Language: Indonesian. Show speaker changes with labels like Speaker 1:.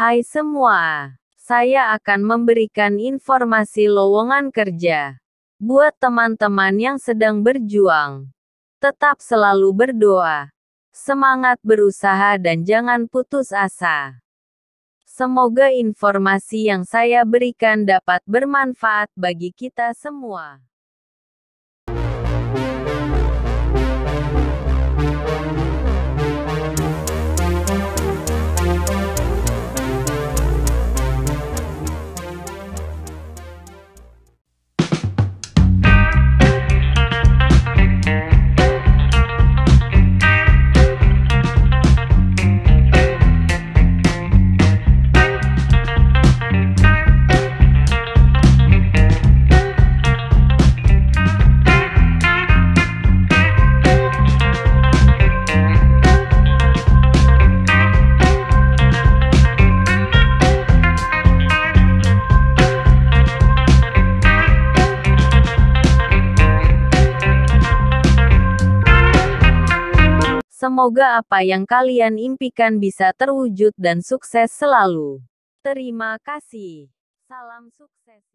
Speaker 1: Hai semua, saya akan memberikan informasi lowongan kerja buat teman-teman yang sedang berjuang. Tetap selalu berdoa, semangat berusaha dan jangan putus asa. Semoga informasi yang saya berikan dapat bermanfaat bagi kita semua. Semoga apa yang kalian impikan bisa terwujud dan sukses selalu. Terima kasih. Salam sukses.